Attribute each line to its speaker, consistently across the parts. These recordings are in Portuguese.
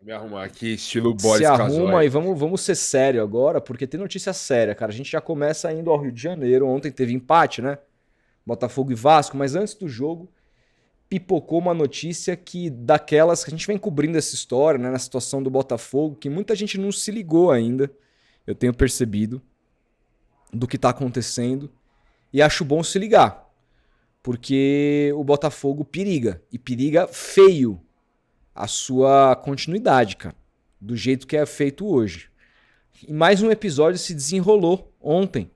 Speaker 1: Me arrumar aqui, estilo
Speaker 2: Se
Speaker 1: Boris
Speaker 2: arruma
Speaker 1: Casoy.
Speaker 2: e vamos ser sério agora, porque tem notícia séria, cara. A gente já começa indo ao Rio de Janeiro. Ontem teve empate, né? Botafogo e Vasco, mas antes do jogo pipocou uma notícia que daquelas que a gente vem cobrindo essa história, né, na situação do Botafogo, que muita gente não se ligou ainda. Eu tenho percebido do que tá acontecendo e acho bom se ligar, porque o Botafogo periga e periga feio a sua continuidade, cara, do jeito que é feito hoje. E mais um episódio se desenrolou ontem.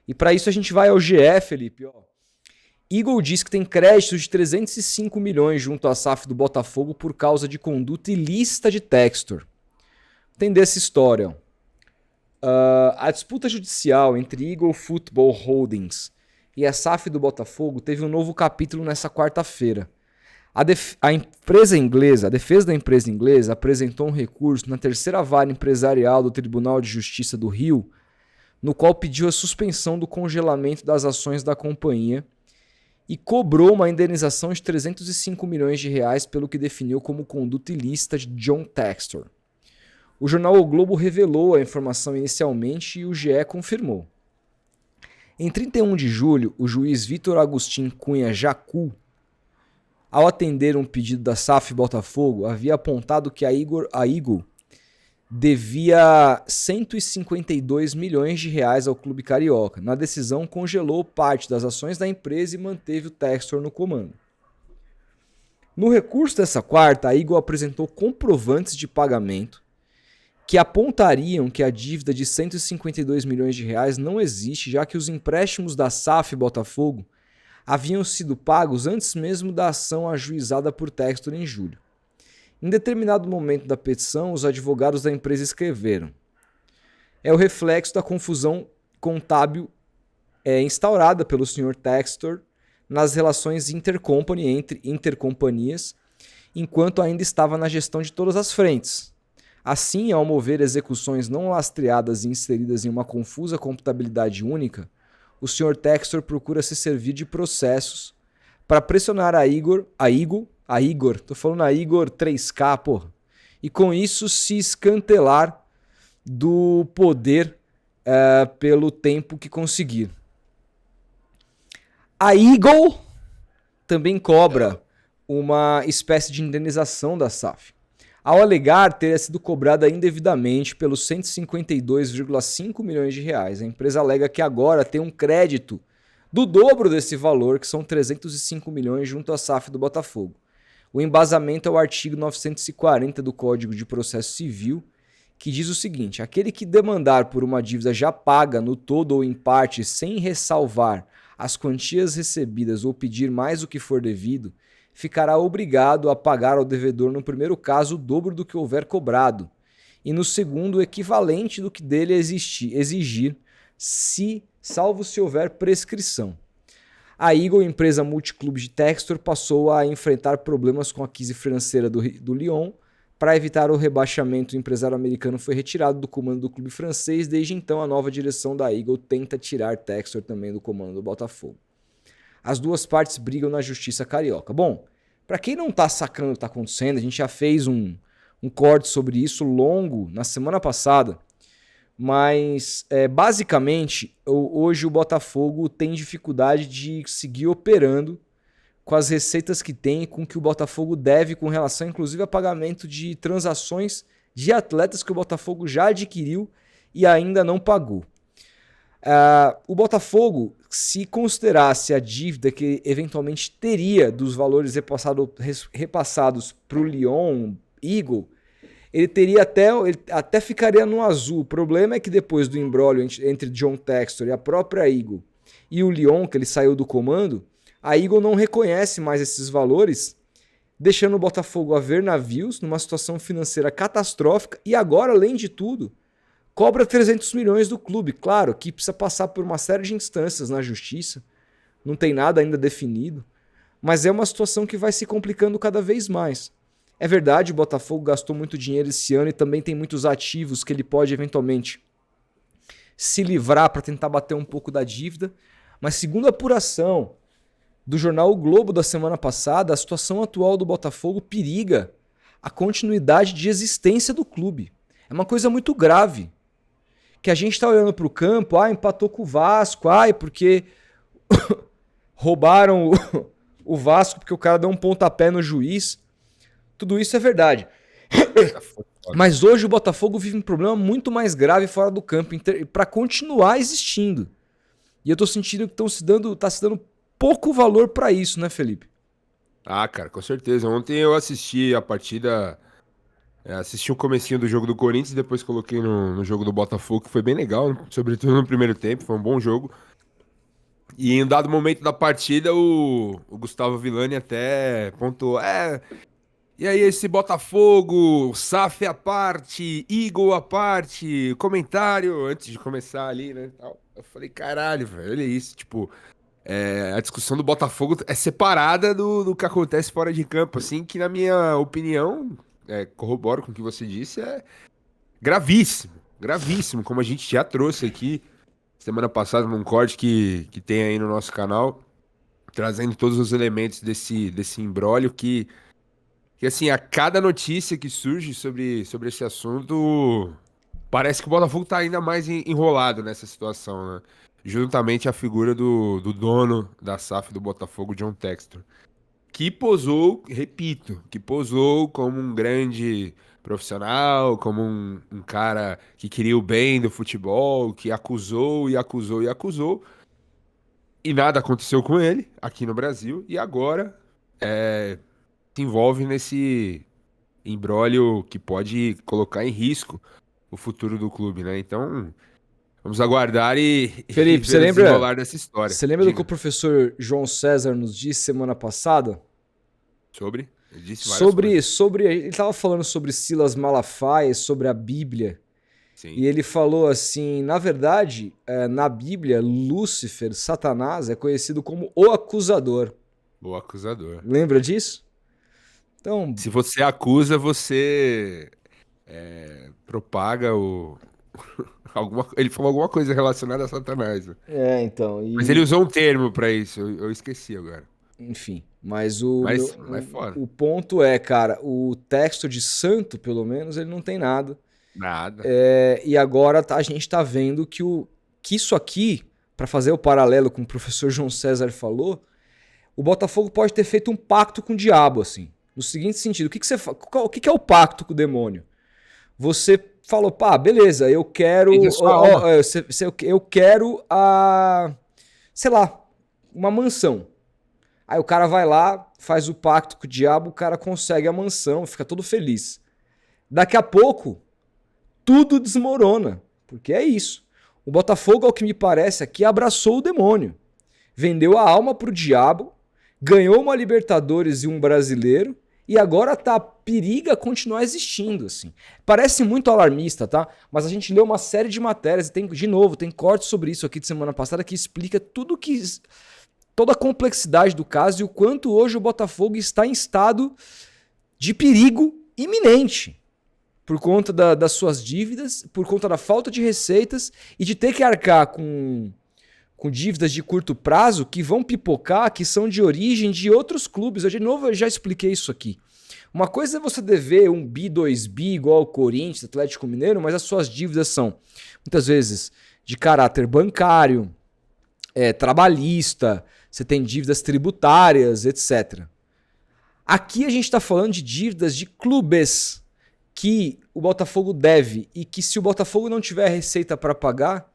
Speaker 2: E para isso a gente vai ao GE, Felipe, ó. Eagle diz que tem créditos de 305 milhões junto à SAF do Botafogo por causa de conduta ilícita de Textor. Entender essa história. A disputa judicial entre Eagle Football Holdings e a SAF do Botafogo teve um novo capítulo nessa quarta-feira. A empresa inglesa, a defesa da empresa inglesa apresentou um recurso na terceira vara empresarial do Tribunal de Justiça do Rio, no qual pediu a suspensão do congelamento das ações da companhia e cobrou uma indenização de 305 milhões de reais pelo que definiu como conduta ilícita de John Textor. O jornal O Globo revelou a informação inicialmente e o GE confirmou. Em 31 de julho, o juiz Vitor Agostinho Cunha Jacu, ao atender um pedido da SAF Botafogo, havia apontado que a Eagle devia 152 milhões de reais ao clube carioca. Na decisão, congelou parte das ações da empresa e manteve o Textor no comando. No recurso dessa quarta, a Eagle apresentou comprovantes de pagamento que apontariam que a dívida de 152 milhões de reais não existe, já que os empréstimos da SAF Botafogo haviam sido pagos antes mesmo da ação ajuizada por Textor em julho. Em determinado momento da petição, os advogados da empresa escreveram: é o reflexo da confusão contábil instaurada pelo Sr. Textor nas relações intercompany entre intercompanhias, enquanto ainda estava na gestão de todas as frentes. Assim, ao mover execuções não lastreadas e inseridas em uma confusa computabilidade única, o Sr. Textor procura se servir de processos para pressionar a Igor, tô falando a Igor 3K, porra, e com isso se escantelar do poder pelo tempo que conseguir. A Eagle também cobra uma espécie de indenização da SAF, ao alegar ter sido cobrada indevidamente pelos 152,5 milhões de reais. A empresa alega que agora tem um crédito do dobro desse valor, que são 305 milhões, junto à SAF do Botafogo. O embasamento é o artigo 940 do Código de Processo Civil, que diz o seguinte: aquele que demandar por uma dívida já paga no todo ou em parte, sem ressalvar as quantias recebidas ou pedir mais do que for devido, ficará obrigado a pagar ao devedor, no primeiro caso, o dobro do que houver cobrado, e no segundo, o equivalente do que dele exigir, salvo se houver prescrição. A Eagle, empresa multiclube de Textor, passou a enfrentar problemas com a crise financeira do Lyon. Para evitar o rebaixamento, o empresário americano foi retirado do comando do clube francês. Desde então, a nova direção da Eagle tenta tirar Textor também do comando do Botafogo. As duas partes brigam na justiça carioca. Bom, para quem não tá sacando o que tá acontecendo, a gente já fez um corte sobre isso longo na semana passada, mas basicamente hoje o Botafogo tem dificuldade de seguir operando com as receitas que tem, com o que o Botafogo deve com relação inclusive a pagamento de transações de atletas que o Botafogo já adquiriu e ainda não pagou. O Botafogo, se considerasse a dívida que eventualmente teria dos valores repassados para o Lyon, Eagle, ele teria ele até ficaria no azul. O problema é que depois do imbróglio entre John Textor e a própria Eagle e o Lyon, que ele saiu do comando, a Eagle não reconhece mais esses valores, deixando o Botafogo a ver navios numa situação financeira catastrófica e agora, além de tudo, cobra 300 milhões do clube. Claro que precisa passar por uma série de instâncias na justiça, não tem nada ainda definido, mas é uma situação que vai se complicando cada vez mais. É verdade, o Botafogo gastou muito dinheiro esse ano e também tem muitos ativos que ele pode eventualmente se livrar para tentar bater um pouco da dívida, mas segundo a apuração do jornal O Globo da semana passada, a situação atual do Botafogo periga a continuidade de existência do clube. É uma coisa muito grave. Que a gente tá olhando pro campo, empatou com o Vasco, porque roubaram o Vasco porque o cara deu um pontapé no juiz. Tudo isso é verdade. Mas hoje o Botafogo vive um problema muito mais grave fora do campo para continuar existindo. E eu tô sentindo que tá se dando pouco valor para isso, né, Felipe?
Speaker 1: Ah, cara, com certeza. Ontem eu assisti a partida, assisti o comecinho do jogo do Corinthians, depois coloquei no jogo do Botafogo, que foi bem legal, sobretudo no primeiro tempo, foi um bom jogo. E em um dado momento da partida, o Gustavo Villani até pontuou, e aí esse Botafogo, SAF à parte, Eagle à parte, comentário, antes de começar ali, né, tal. Eu falei, caralho, velho, olha isso, tipo, a discussão do Botafogo é separada do que acontece fora de campo, assim, que na minha opinião, corroboro com o que você disse, é gravíssimo, gravíssimo, como a gente já trouxe aqui semana passada num corte que tem aí no nosso canal, trazendo todos os elementos desse imbróglio que assim, a cada notícia que surge sobre esse assunto, parece que o Botafogo tá ainda mais enrolado nessa situação, né? Juntamente a figura do dono da SAF do Botafogo, John Textor, que posou, repito, que posou como um grande profissional, como um cara que queria o bem do futebol, que acusou e acusou e acusou, e nada aconteceu com ele aqui no Brasil, e agora se envolve nesse imbróglio que pode colocar em risco o futuro do clube, né? Então, vamos aguardar e
Speaker 2: Felipe,
Speaker 1: ver o desenrolar dessa história.
Speaker 2: você lembra do que o
Speaker 1: Diga.
Speaker 2: professor João César nos disse semana passada?
Speaker 1: Sobre? Ele disse várias coisas.
Speaker 2: Ele estava falando sobre Silas Malafaia, sobre a Bíblia.
Speaker 1: Sim.
Speaker 2: E ele falou assim, na verdade, na Bíblia, Lúcifer, Satanás, é conhecido como o acusador.
Speaker 1: O acusador.
Speaker 2: Lembra disso? Então,
Speaker 1: Se você acusa, você propaga o. Ele falou alguma coisa relacionada a Satanás, né?
Speaker 2: então,
Speaker 1: Mas ele usou um termo pra isso, eu esqueci agora.
Speaker 2: enfim, mas
Speaker 1: Mas fora.
Speaker 2: o ponto é, cara, o texto de santo, pelo menos, ele não tem nada.
Speaker 1: Nada.
Speaker 2: E agora a gente tá vendo que isso aqui, para fazer o paralelo com o professor João César falou, o Botafogo pode ter feito um pacto com o diabo, assim. No seguinte sentido, o que é o pacto com o demônio? Você falou, beleza, eu quero.
Speaker 1: Vende a sua alma.
Speaker 2: Eu quero sei lá, uma mansão. Aí o cara vai lá, faz o pacto com o diabo, o cara consegue a mansão, fica todo feliz. Daqui a pouco, tudo desmorona, porque é isso. O Botafogo, ao que me parece aqui, abraçou o demônio. Vendeu a alma pro diabo, ganhou uma Libertadores e um brasileiro, e agora periga continuar existindo, assim. Parece muito alarmista, tá? Mas a gente leu uma série de matérias, tem cortes sobre isso aqui de semana passada que explica toda a complexidade do caso e o quanto hoje o Botafogo está em estado de perigo iminente. Por conta das suas dívidas, por conta da falta de receitas e de ter que arcar com dívidas de curto prazo que vão pipocar, que são de origem de outros clubes. Eu já expliquei isso aqui. Uma coisa é você dever 1 bi, 2 bi, igual ao Corinthians, Atlético Mineiro, mas as suas dívidas são, muitas vezes, de caráter bancário, trabalhista, você tem dívidas tributárias, etc. Aqui a gente está falando de dívidas de clubes que o Botafogo deve e que se o Botafogo não tiver receita para pagar,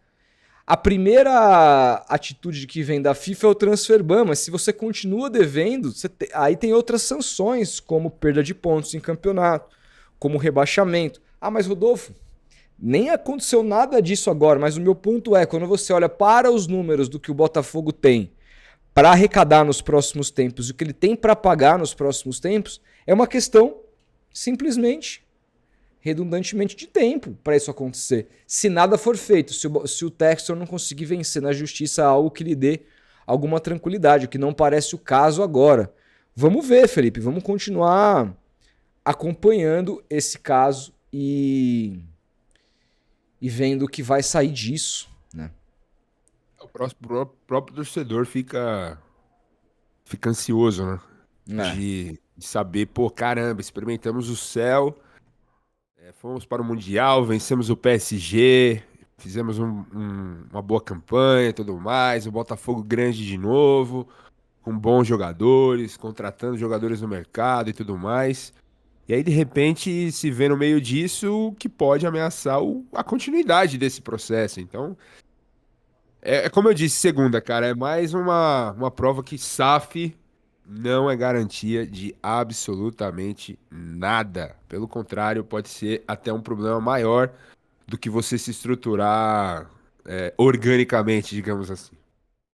Speaker 2: a primeira atitude que vem da FIFA é o transfer ban, mas se você continua devendo, aí tem outras sanções, como perda de pontos em campeonato, como rebaixamento. Mas Rodolfo, nem aconteceu nada disso agora, mas o meu ponto é, quando você olha para os números do que o Botafogo tem para arrecadar nos próximos tempos e o que ele tem para pagar nos próximos tempos, é uma questão simplesmente redundantemente de tempo para isso acontecer. Se nada for feito, se o Textor não conseguir vencer na justiça algo que lhe dê alguma tranquilidade, o que não parece o caso agora. Vamos ver, Felipe, vamos continuar acompanhando esse caso e vendo o que vai sair disso, né?
Speaker 1: O próprio torcedor fica ansioso, né?
Speaker 2: É.
Speaker 1: de saber, pô, caramba, experimentamos o céu, fomos para o Mundial, vencemos o PSG, fizemos uma boa campanha e tudo mais, o Botafogo grande de novo, com bons jogadores, contratando jogadores no mercado e tudo mais. E aí, de repente, se vê no meio disso o que pode ameaçar a continuidade desse processo. Então, é como eu disse, segunda, cara, é mais uma prova que SAF não é garantia de absolutamente nada. Pelo contrário, pode ser até um problema maior do que você se estruturar organicamente, digamos assim.